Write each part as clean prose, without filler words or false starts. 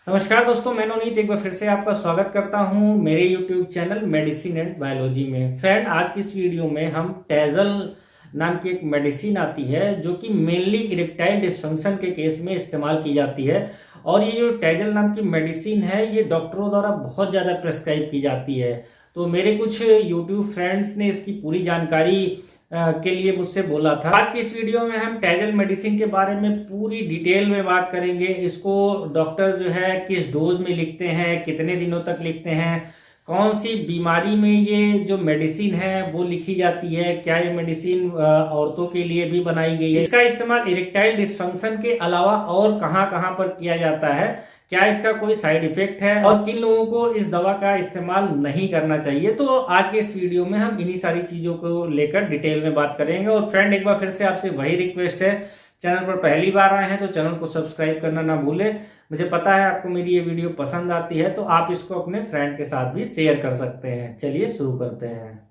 नमस्कार दोस्तों, मैं नवनीत एक बार फिर से आपका स्वागत करता हूं मेरे YouTube channel medicine and biology में। फ्रेंड, आज की इस वीडियो में हम टेजल नाम की एक मेडिसिन आती है जो कि मेनली इरेक्टाइल डिस्फंक्शन के केस में इस्तेमाल की जाती है। और ये जो टेजल नाम की मेडिसिन है ये डॉक्टरों द्वारा बहुत ज़्यादा प्रेस्क्राइब की जाती है। तो मेरे कुछ YouTube फ्रेंड्स ने इसकी पूरी जानकारी के लिए मुझसे बोला था। आज की इस वीडियो में हम टेजल मेडिसिन के बारे में पूरी डिटेल में बात करेंगे। इसको डॉक्टर जो है किस डोज में लिखते हैं, कितने दिनों तक लिखते हैं, कौन सी बीमारी में ये जो मेडिसिन है वो लिखी जाती है, क्या ये मेडिसिन औरतों के लिए भी बनाई गई है, इसका इस्तेमाल इरेक्टाइल डिस्फंक्शन के अलावा और कहाँ कहाँ पर किया जाता है, क्या इसका कोई साइड इफेक्ट है और किन लोगों को इस दवा का इस्तेमाल नहीं करना चाहिए। तो आज के इस वीडियो में हम इन्हीं सारी चीजों को लेकर डिटेल में बात करेंगे। और फ्रेंड, एक बार फिर से आपसे वही रिक्वेस्ट है, चैनल पर पहली बार आए हैं तो चैनल को सब्सक्राइब करना ना भूलें। मुझे पता है आपको मेरी ये वीडियो पसंद आती है, तो आप इसको अपने फ्रेंड के साथ भी शेयर कर सकते हैं। चलिए शुरू करते हैं।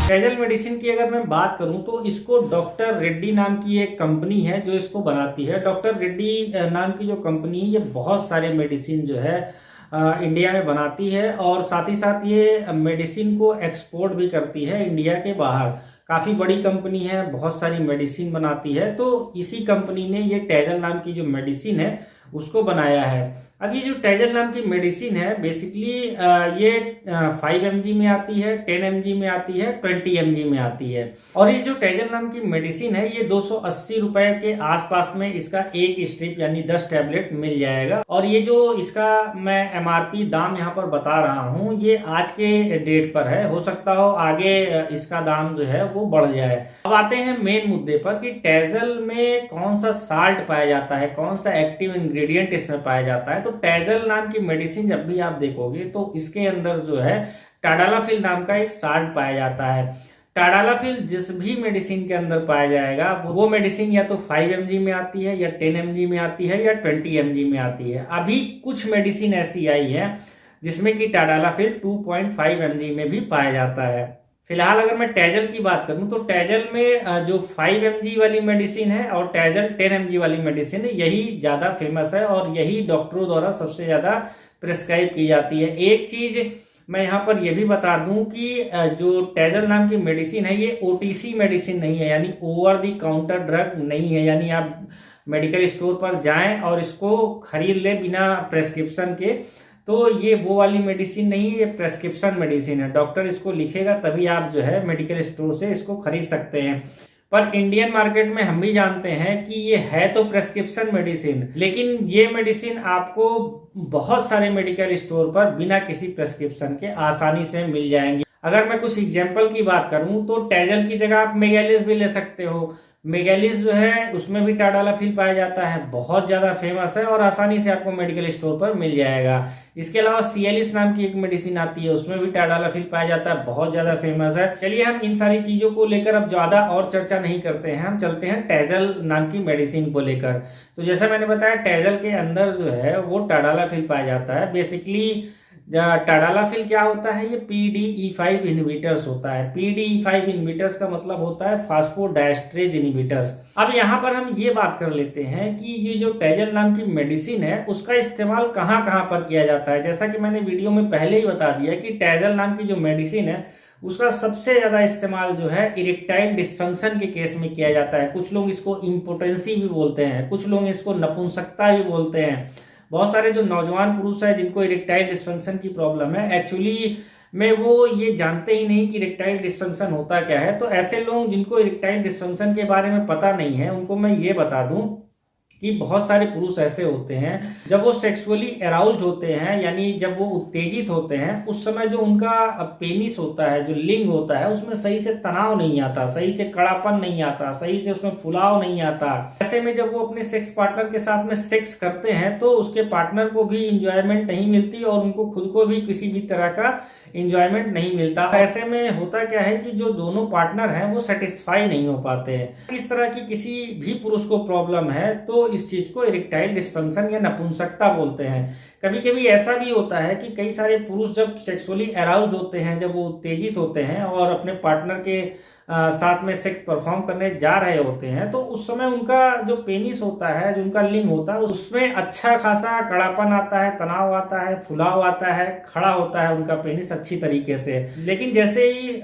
टेजल मेडिसिन की अगर मैं बात करूं तो इसको डॉक्टर रेड्डी नाम की एक कंपनी है जो इसको बनाती है। डॉक्टर रेड्डी नाम की जो कंपनी ये बहुत सारे मेडिसिन जो है इंडिया में बनाती है और साथ ही साथ ये मेडिसिन को एक्सपोर्ट भी करती है इंडिया के बाहर। काफ़ी बड़ी कंपनी है, बहुत सारी मेडिसिन बनाती है। तो इसी कंपनी ने ये टेजल नाम की जो मेडिसिन है उसको बनाया है। अब ये जो टेजल नाम की मेडिसिन है बेसिकली ये 5 mg में आती है, 10 mg में आती है, 20 mg में आती है। और ये जो टेजल नाम की मेडिसिन है ये 280 रुपए के आसपास में इसका एक स्ट्रिप यानी 10 टैबलेट मिल जाएगा। और ये जो इसका मैं MRP दाम यहाँ पर बता रहा हूँ ये आज के डेट पर है, हो सकता हो आगे इसका दाम जो है वो बढ़ जाए। अब आते हैं मेन मुद्दे पर कि टेजल में कौन सा साल्ट पाया जाता है, कौन सा एक्टिव इंग्रेडिएंट इसमें पाया जाता है। तो टेजल नाम की मेडिसिन जब भी आप देखोगे तो इसके अंदर जो है टाडालाफिल नाम का एक साल्ट पाया जाता है। टाडालाफिल जिस भी मेडिसिन के अंदर पाया जाएगा वो मेडिसिन या तो 5 mg में आती है या 10 mg में आती है या 20 mg में आती है। अभी कुछ मेडिसिन ऐसी आई है जिसमें कि टाडालाफिल 2.5 mg में भी पाया जाता है। फिलहाल अगर मैं टेजल की बात करूं तो टेजल में जो 5 mg वाली मेडिसिन है और टेजल 10 mg वाली मेडिसिन है यही ज्यादा फेमस है और यही डॉक्टरों द्वारा सबसे ज्यादा प्रिस्क्राइब की जाती है। एक चीज मैं यहाँ पर यह भी बता दूं कि जो टेजल नाम की मेडिसिन है ये OTC मेडिसिन नहीं है, यानी ओवर दी काउंटर ड्रग नहीं है। यानी आप मेडिकल स्टोर पर जाएं और इसको खरीद लें बिना प्रेस्क्रिप्शन के, तो ये वो वाली मेडिसिन नहीं है, ये प्रेस्क्रिप्शन मेडिसिन है। डॉक्टर इसको लिखेगा तभी आप जो है मेडिकल स्टोर से इसको खरीद सकते हैं। पर इंडियन मार्केट में हम भी जानते हैं कि ये है तो प्रेस्क्रिप्शन मेडिसिन, लेकिन ये मेडिसिन आपको बहुत सारे मेडिकल स्टोर पर बिना किसी प्रेस्क्रिप्शन के आसानी से मिल जाएंगी। अगर मैं कुछ एग्जाम्पल की बात करूं तो टेजल की जगह आप मेगालिस भी ले सकते हो। मेगालिस जो है उसमें भी टाडालाफिल पाया जाता है, बहुत ज्यादा फेमस है और आसानी से आपको मेडिकल स्टोर पर मिल जाएगा। इसके अलावा सियालिस नाम की एक मेडिसिन आती है उसमें भी टाडालाफिल पाया जाता है, बहुत ज्यादा फेमस है। चलिए हम इन सारी चीजों को लेकर अब ज्यादा और चर्चा नहीं करते हैं, हम चलते हैं टेजल नाम की मेडिसिन को लेकर। तो जैसा मैंने बताया टेजल के अंदर जो है वो टाडालाफिल पाया जाता है। बेसिकली टाडालाफिल क्या होता है, ये PDE5 इनहिबिटर्स होता है। PDE5 इनहिबिटर्स का मतलब होता है फास्फोडाइस्ट्रेज इनहिबिटर्स। अब यहाँ पर हम ये बात कर लेते हैं कि ये जो टेजल नाम की मेडिसिन है उसका इस्तेमाल कहाँ कहाँ पर किया जाता है। जैसा कि मैंने वीडियो में पहले ही बता दिया कि टेजल नाम की जो मेडिसिन है उसका सबसे ज्यादा इस्तेमाल जो है इरेक्टाइल डिस्फंक्शन के केस में किया जाता है। कुछ लोग इसको इम्पोटेंसी भी बोलते हैं, कुछ लोग इसको नपुंसकता भी बोलते हैं। बहुत सारे जो नौजवान पुरुष है जिनको इरेक्टाइल डिस्फंक्शन की प्रॉब्लम है एक्चुअली में वो ये जानते ही नहीं कि इरेक्टाइल डिस्फंक्शन होता क्या है। तो ऐसे लोग जिनको इरेक्टाइल डिस्फंक्शन के बारे में पता नहीं है उनको मैं ये बता दूं कि बहुत सारे पुरुष ऐसे होते हैं जब वो सेक्सुअली अराउज्ड होते हैं, यानी जब वो उत्तेजित होते हैं, उस समय जो उनका पेनिस होता है, जो लिंग होता है, उसमें सही से तनाव नहीं आता, सही से कड़ापन नहीं आता, सही से उसमें फुलाव नहीं आता। ऐसे में जब वो अपने सेक्स पार्टनर के साथ में सेक्स करते हैं तो उसके पार्टनर को भी इंजॉयमेंट नहीं मिलती और उनको खुद को भी किसी भी तरह का इंजॉयमेंट नहीं मिलता। ऐसे में होता क्या है कि जो दोनों पार्टनर हैं वो सेटिस्फाई नहीं हो पाते हैं। इस तरह की किसी भी पुरुष को प्रॉब्लम है तो इस चीज को इरेक्टाइल डिस्फंक्शन या नपुंसकता बोलते हैं। कभी कभी ऐसा भी होता है कि कई सारे पुरुष जब सेक्सुअली अराउज्ड होते हैं, जब वो उत्तेजित होते हैं और अपने पार्टनर के साथ में सेक्स परफॉर्म करने जा रहे होते हैं, तो उस समय उनका जो पेनिस होता है, जो उनका लिंग होता है, उसमें अच्छा खासा कड़ापन आता है, तनाव आता है, फुलाव आता है, खड़ा होता है उनका पेनिस अच्छी तरीके से। लेकिन जैसे ही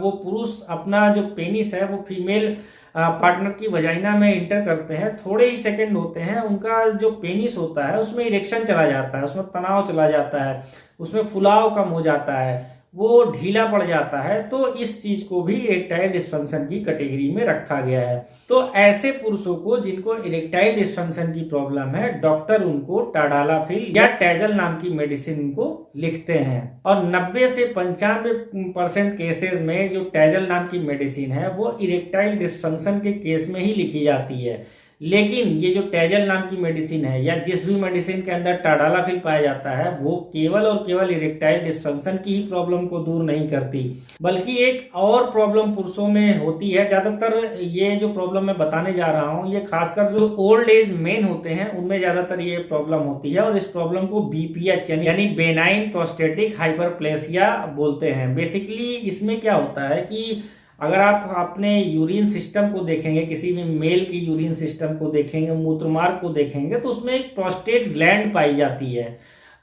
वो पुरुष अपना जो पेनिस है वो फीमेल पार्टनर की वजाइना में इंटर करते हैं, थोड़े ही सेकंड होते हैं, उनका जो पेनिस होता है उसमें इरेक्शन चला जाता है, उसमें तनाव चला जाता है, उसमें फुलाव कम हो जाता है, वो ढीला पड़ जाता है। तो इस चीज को भी इरेक्टाइल डिस्फंक्शन की कैटेगरी में रखा गया है। तो ऐसे पुरुषों को जिनको इरेक्टाइल डिस्फंक्शन की प्रॉब्लम है, डॉक्टर उनको टाडालाफिल या टैजल नाम की मेडिसिन को लिखते हैं। और 90 से 95% केसेस में जो टैजल नाम की मेडिसिन है वो इरेक्टाइल डिस्फंक्शन के केस में ही लिखी जाती है। लेकिन ये जो टैजल नाम की मेडिसिन है या जिस भी मेडिसिन के अंदर टाडालाफिल पाया जाता है, वो केवल और केवल इरेक्टाइल डिस्फंक्शन की ही प्रॉब्लम को दूर नहीं करती, बल्कि एक और प्रॉब्लम पुरुषों में होती है। ज्यादातर ये जो प्रॉब्लम मैं बताने जा रहा हूँ, ये खासकर जो ओल्ड एज मेन होते हैं उनमें ज्यादातर ये प्रॉब्लम होती है। और इस प्रॉब्लम को बीपीएच यानी बेनाइन प्रोस्टेटिक हाइपरप्लेसिया बोलते हैं। बेसिकली इसमें क्या होता है कि अगर आप अपने यूरिन सिस्टम को देखेंगे, किसी भी मेल की यूरिन सिस्टम को देखेंगे, मूत्रमार्ग को देखेंगे, तो उसमें एक प्रोस्टेट ग्लैंड पाई जाती है।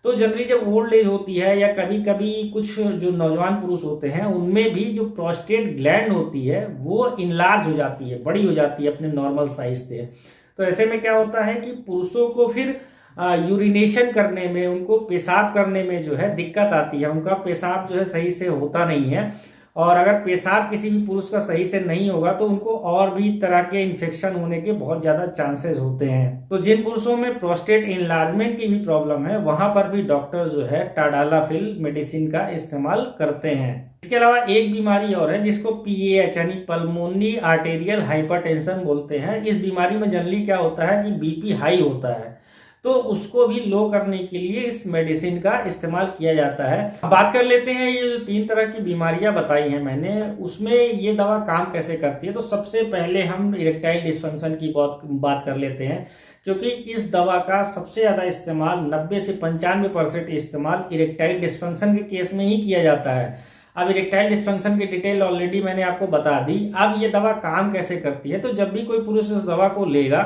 तो जनरली जब ओल्ड एज होती है या कभी कभी कुछ जो नौजवान पुरुष होते हैं उनमें भी जो प्रोस्टेट ग्लैंड होती है वो इनलार्ज हो जाती है, बड़ी हो जाती है अपने नॉर्मल साइज से। तो ऐसे में क्या होता है कि पुरुषों को फिर यूरिनेशन करने में, उनको पेशाब करने में जो है दिक्कत आती है, उनका पेशाब जो है सही से होता नहीं है। और अगर पेशाब किसी भी पुरुष का सही से नहीं होगा तो उनको और भी तरह के इन्फेक्शन होने के बहुत ज्यादा चांसेस होते हैं। तो जिन पुरुषों में प्रोस्टेट इनलार्जमेंट की भी प्रॉब्लम है वहां पर भी डॉक्टर जो है टाडालाफिल मेडिसिन का इस्तेमाल करते हैं। इसके अलावा एक बीमारी और है जिसको पीएएच यानी पल्मोनरी आर्टेरियल हाइपरटेंशन बोलते हैं। इस बीमारी में जनरली क्या होता है कि बीपी हाई होता है, तो उसको भी लो करने के लिए इस मेडिसिन का इस्तेमाल किया जाता है। अब बात कर लेते हैं ये जो 3 तरह की बीमारियां बताई हैं मैंने, उसमें ये दवा काम कैसे करती है। तो सबसे पहले हम इरेक्टाइल डिस्फंक्शन की बात कर लेते हैं, क्योंकि इस दवा का सबसे ज्यादा इस्तेमाल 90 से 95% इस्तेमाल इरेक्टाइल डिस्फंक्शन के केस में ही किया जाता है। अब इरेक्टाइल डिस्फंक्शन की डिटेल ऑलरेडी मैंने आपको बता दी। अब ये दवा काम कैसे करती है, तो जब भी कोई पुरुष इस दवा को लेगा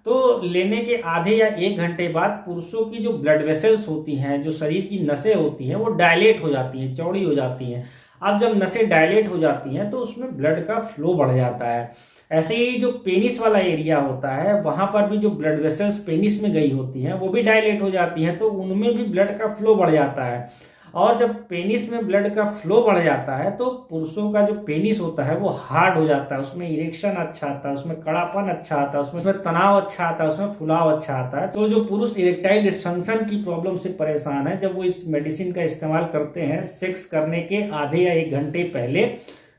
तो लेने के आधे या 1 घंटे बाद पुरुषों की जो ब्लड वेसल्स होती हैं, जो शरीर की नसें होती हैं, वो डायलेट हो जाती हैं, चौड़ी हो जाती हैं। अब जब नसें डायलेट हो जाती हैं तो उसमें ब्लड का फ्लो बढ़ जाता है। ऐसे ही जो पेनिस वाला एरिया होता है वहां पर भी जो ब्लड वेसल्स पेनिस में गई होती हैं वो भी डायलेट हो जाती हैं, तो उनमें भी ब्लड का फ्लो बढ़ जाता है। और जब पेनिस में ब्लड का फ्लो बढ़ जाता है तो पुरुषों का जो पेनिस होता है वो हार्ड हो जाता है, उसमें इरेक्शन अच्छा आता है, उसमें कड़ापन अच्छा आता है, उसमें तनाव अच्छा आता है, उसमें फुलाव अच्छा आता है। तो जो पुरुष इरेक्टाइल डिस्फंक्शन की प्रॉब्लम से परेशान है, जब वो इस मेडिसिन का इस्तेमाल करते हैं सेक्स करने के आधे या 1 घंटे पहले,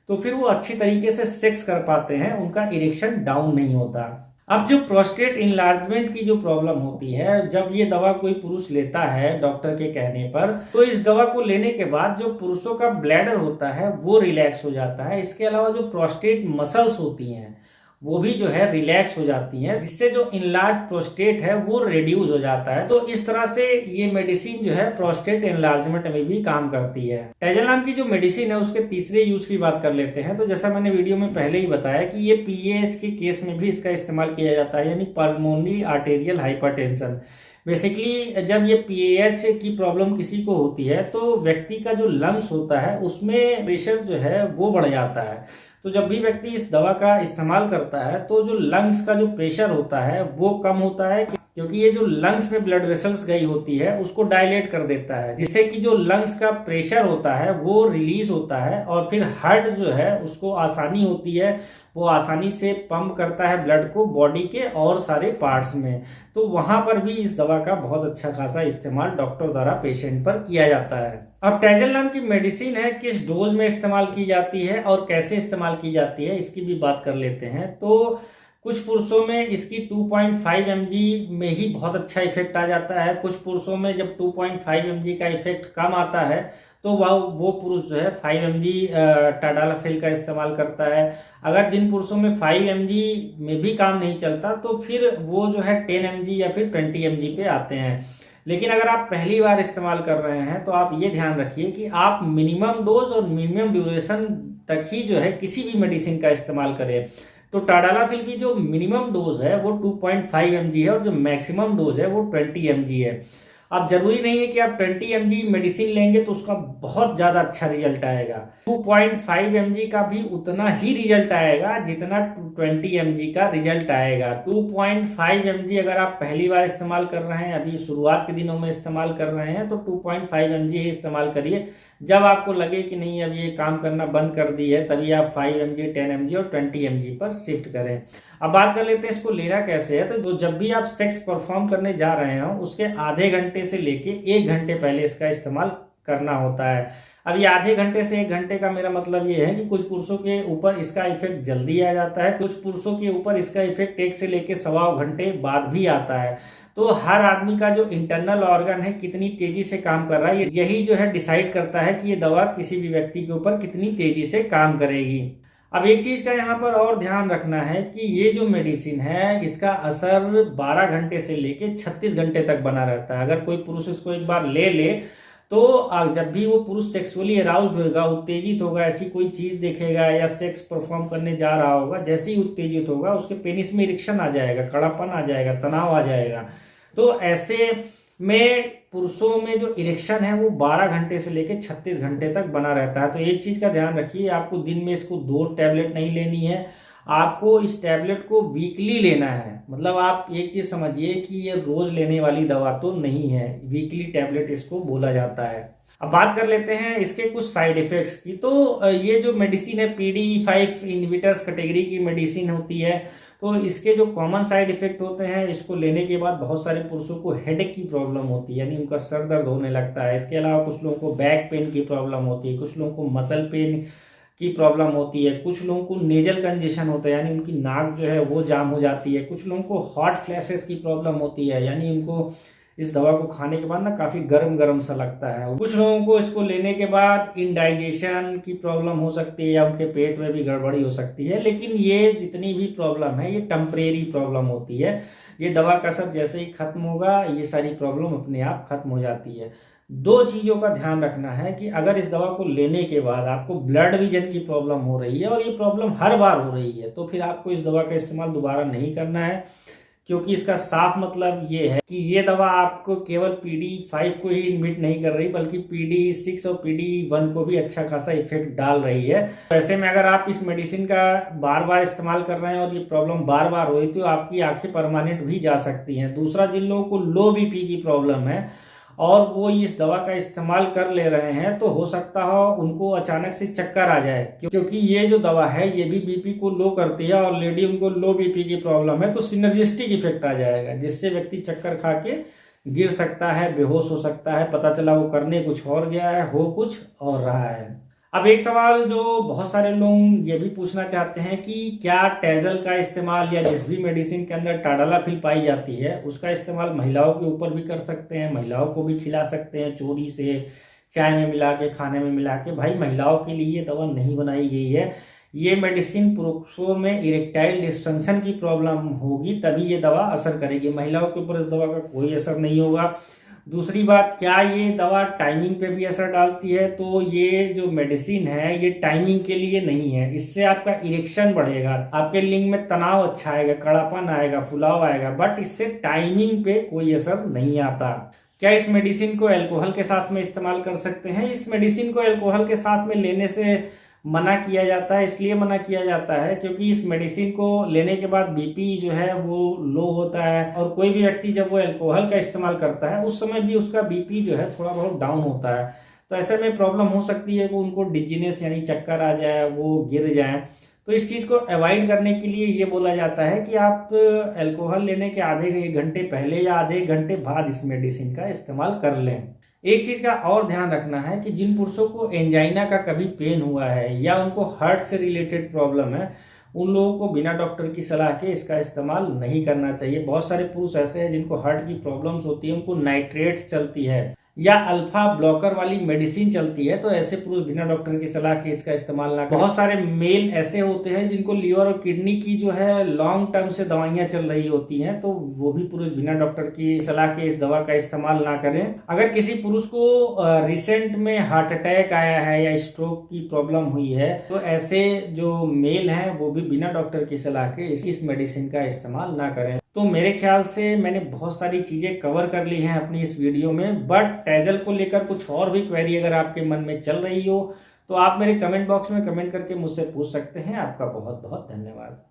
तो फिर वो अच्छी तरीके से सेक्स कर पाते हैं, उनका इरेक्शन डाउन नहीं होता। अब जो प्रोस्टेट इनलार्जमेंट की जो प्रॉब्लम होती है, जब ये दवा कोई पुरुष लेता है डॉक्टर के कहने पर, तो इस दवा को लेने के बाद जो पुरुषों का ब्लैडर होता है वो रिलैक्स हो जाता है। इसके अलावा जो प्रोस्टेट मसल्स होती हैं वो भी जो है रिलैक्स हो जाती हैं, जिससे जो इनलार्ज प्रोस्टेट है वो रिड्यूस हो जाता है। तो इस तरह से ये मेडिसिन जो है प्रोस्टेट इनलार्जमेंट में भी काम करती है। टैजल नाम की जो मेडिसिन है उसके तीसरे यूज की बात कर लेते हैं। तो जैसा मैंने वीडियो में पहले ही बताया कि ये पीएएच के केस में भी इसका इस्तेमाल किया जाता है, यानी पल्मोनरी आर्टेरियल हाइपरटेंशन। बेसिकली जब ये पीएएच की प्रॉब्लम किसी को होती है तो व्यक्ति का जो लंग्स होता है उसमें प्रेशर जो है वो बढ़ जाता है। तो जब भी व्यक्ति इस दवा का इस्तेमाल करता है तो जो लंग्स का जो प्रेशर होता है वो कम होता है, क्योंकि ये जो लंग्स में ब्लड वेसल्स गई होती है उसको डायलेट कर देता है, जिससे कि जो लंग्स का प्रेशर होता है वो रिलीज होता है और फिर हार्ट जो है उसको आसानी होती है, वो आसानी से पंप करता है ब्लड को बॉडी के और सारे पार्ट्स में। तो वहां पर भी इस दवा का बहुत अच्छा खासा इस्तेमाल डॉक्टर द्वारा पेशेंट पर किया जाता है। अब टैजल नाम की मेडिसिन है, किस डोज में इस्तेमाल की जाती है और कैसे इस्तेमाल की जाती है इसकी भी बात कर लेते हैं। तो कुछ पुरुषों में इसकी 2.5 mg में ही बहुत अच्छा इफेक्ट आ जाता है। कुछ पुरुषों में जब 2.5 mg का इफेक्ट कम आता है तो वो पुरुष जो है 5 mg टाडालाफिल का इस्तेमाल करता है। अगर जिन पुरुषों में 5 mg में भी काम नहीं चलता तो फिर वो जो है 10 mg या फिर 20 mg पे आते हैं। लेकिन अगर आप पहली बार इस्तेमाल कर रहे हैं तो आप ये ध्यान रखिए कि आप मिनिमम डोज और मिनिमम ड्यूरेशन तक ही जो है किसी भी मेडिसिन का इस्तेमाल करें। तो टाडालाफिल की जो मिनिमम डोज है वो 2.5 mg है और जो मैक्सिमम डोज है वो 20 mg है। अब जरूरी नहीं है कि आप 20 mg मेडिसिन लेंगे तो उसका बहुत ज्यादा अच्छा रिजल्ट आएगा। 2.5 mg का भी उतना ही रिजल्ट आएगा जितना 20 mg का रिजल्ट आएगा। 2.5 mg अगर आप पहली बार इस्तेमाल कर रहे हैं, अभी शुरुआत के दिनों में इस्तेमाल कर रहे हैं, तो 2.5 mg ही इस्तेमाल करिए। जब आपको लगे कि नहीं अब ये काम करना बंद कर दी है, तभी आप 5 mg, 10 mg और 20 mg पर शिफ्ट करें। अब बात कर लेते हैं इसको लेना कैसे है। तो जब भी आप सेक्स परफॉर्म करने जा रहे हो उसके आधे घंटे से लेके 1 घंटे पहले इसका इस्तेमाल करना होता है। अब ये आधे घंटे से 1 घंटे का मेरा मतलब ये है कि कुछ पुरुषों के ऊपर इसका इफेक्ट जल्दी आ जाता है, कुछ पुरुषों के ऊपर इसका इफेक्ट 1 से लेके 1.25 घंटे बाद भी आता है। तो हर आदमी का जो इंटरनल ऑर्गन है कितनी तेजी से काम कर रहा है, यही जो है डिसाइड करता है कि ये दवा किसी भी व्यक्ति के ऊपर कितनी तेजी से काम करेगी। अब एक चीज का यहाँ पर और ध्यान रखना है कि ये जो मेडिसिन है इसका असर 12 घंटे से लेके 36 घंटे तक बना रहता है। अगर कोई पुरुष इसको एक बार ले ले तो जब भी वो पुरुष सेक्सुअली अराउज्ड होगा, उत्तेजित होगा, ऐसी कोई चीज देखेगा या सेक्स परफॉर्म करने जा रहा होगा, जैसे ही उत्तेजित होगा उसके पेनिस में इरेक्शन आ जाएगा, कड़ापन आ जाएगा, तनाव आ जाएगा। तो ऐसे में पुरुषों में जो इरेक्शन है वो 12 घंटे से लेकर 36 घंटे तक बना रहता है। तो एक चीज का ध्यान रखिए, आपको दिन में इसको 2 टैबलेट नहीं लेनी है, आपको इस टैबलेट को वीकली लेना है। मतलब आप एक चीज समझिए कि ये रोज लेने वाली दवा तो नहीं है, वीकली टैबलेट इसको बोला जाता है। अब बात कर लेते हैं इसके कुछ साइड इफेक्ट्स की। तो ये जो मेडिसिन है PDE5 इनहिबिटर्स कैटेगरी की मेडिसिन होती है। तो इसके जो कॉमन साइड इफेक्ट होते हैं, इसको लेने के बाद बहुत सारे पुरुषों को हेडेक की प्रॉब्लम होती है, यानी उनका सर दर्द होने लगता है। इसके अलावा कुछ लोगों को बैक पेन की प्रॉब्लम होती है, कुछ लोगों को मसल पेन की प्रॉब्लम होती है, कुछ लोगों को नेजल कंजेशन होता है, यानी उनकी नाक जो है वो जाम हो जाती है, कुछ लोगों को हॉट फ्लैशेस की प्रॉब्लम होती है, यानी उनको इस दवा को खाने के बाद ना काफी गर्म गर्म सा लगता है। कुछ लोगों को इसको लेने के बाद इंडाइजेशन की प्रॉब्लम हो सकती है या उनके पेट में भी गड़बड़ी हो सकती है। लेकिन ये जितनी भी प्रॉब्लम है ये टेम्परेरी प्रॉब्लम होती है, ये दवा का असर जैसे ही खत्म होगा ये सारी प्रॉब्लम अपने आप खत्म हो जाती है। 2 चीजों का ध्यान रखना है कि अगर इस दवा को लेने के बाद आपको ब्लड विजन की प्रॉब्लम हो रही है और ये प्रॉब्लम हर बार हो रही है, तो फिर आपको इस दवा का इस्तेमाल दोबारा नहीं करना है, क्योंकि इसका साफ मतलब ये है कि ये दवा आपको केवल PDE5 को ही इनहिबिट नहीं कर रही, बल्कि PDE6 और PDE1 को भी अच्छा खासा इफेक्ट डाल रही है। ऐसे में अगर आप इस मेडिसिन का बार बार इस्तेमाल कर रहे हैं और ये प्रॉब्लम बार बार हो रही तो आपकी आंखें परमानेंट भी जा सकती हैं। दूसरा, जिन लोगों को लो BP की प्रॉब्लम है और वो इस दवा का इस्तेमाल कर ले रहे हैं, तो हो सकता हो उनको अचानक से चक्कर आ जाए, क्योंकि ये जो दवा है ये भी BP को लो करती है। ऑलरेडी उनको लो BP की प्रॉब्लम है, तो सिनर्जिस्टिक इफेक्ट आ जाएगा, जिससे व्यक्ति चक्कर खा के गिर सकता है, बेहोश हो सकता है, पता चला वो करने कुछ और गया है, हो कुछ और रहा है। अब एक सवाल जो बहुत सारे लोग ये भी पूछना चाहते हैं कि क्या टेजल का इस्तेमाल या जिस भी मेडिसिन के अंदर टाडालाफिल पाई जाती है उसका इस्तेमाल महिलाओं के ऊपर भी कर सकते हैं, महिलाओं को भी खिला सकते हैं चोरी से, चाय में मिला के, खाने में मिला के। भाई, महिलाओं के लिए ये दवा नहीं बनाई गई है। ये मेडिसिन पुरुषों में इरेक्टाइल डिस्फंक्शन की प्रॉब्लम होगी तभी ये दवा असर करेगी, महिलाओं के ऊपर इस दवा का कोई असर नहीं होगा। दूसरी बात, क्या ये दवा टाइमिंग पे भी असर डालती है? तो ये जो मेडिसिन है ये टाइमिंग के लिए नहीं है, इससे आपका इरेक्शन बढ़ेगा, आपके लिंग में तनाव अच्छा आएगा, कड़ापन आएगा, फुलाव आएगा, बट इससे टाइमिंग पे कोई असर नहीं आता। क्या इस मेडिसिन को अल्कोहल के साथ में इस्तेमाल कर सकते हैं? इस मेडिसिन को अल्कोहल के साथ में लेने से मना किया जाता है। इसलिए मना किया जाता है क्योंकि इस मेडिसिन को लेने के बाद BP जो है वो लो होता है, और कोई भी व्यक्ति जब वो अल्कोहल का इस्तेमाल करता है उस समय भी उसका BP जो है थोड़ा बहुत डाउन होता है। तो ऐसे में प्रॉब्लम हो सकती है वो उनको डिजीनेस यानी चक्कर आ जाए, वो गिर जाए। तो इस चीज को अवॉइड करने के लिए ये बोला जाता है कि आप अल्कोहल लेने के आधे 1 घंटे पहले या आधे 1 घंटे बाद इस मेडिसिन का इस्तेमाल कर लें। एक चीज का और ध्यान रखना है कि जिन पुरुषों को एंजाइना का कभी पेन हुआ है या उनको हार्ट से रिलेटेड प्रॉब्लम है, उन लोगों को बिना डॉक्टर की सलाह के इसका इस्तेमाल नहीं करना चाहिए। बहुत सारे पुरुष ऐसे हैं जिनको हार्ट की प्रॉब्लम्स होती है, उनको नाइट्रेट्स चलती है, या अल्फा ब्लॉकर वाली मेडिसिन चलती है, तो ऐसे पुरुष बिना डॉक्टर की सलाह के इसका इस्तेमाल ना करें। बहुत सारे मेल ऐसे होते हैं जिनको लीवर और किडनी की जो है लॉन्ग टर्म से दवाइयां चल रही होती हैं, तो वो भी पुरुष बिना डॉक्टर की सलाह के इस दवा का इस्तेमाल ना करें। अगर किसी पुरुष को रिसेंट में हार्ट अटैक आया है या स्ट्रोक की प्रॉब्लम हुई है, तो ऐसे जो मेल हैं वो भी बिना डॉक्टर की सलाह के इस मेडिसिन का इस्तेमाल ना करें। तो मेरे ख्याल से मैंने बहुत सारी चीजें कवर कर ली हैं अपनी इस वीडियो में, बट टेजल को लेकर कुछ और भी क्वेरी अगर आपके मन में चल रही हो तो आप मेरे कमेंट बॉक्स में कमेंट करके मुझसे पूछ सकते हैं। आपका बहुत बहुत धन्यवाद।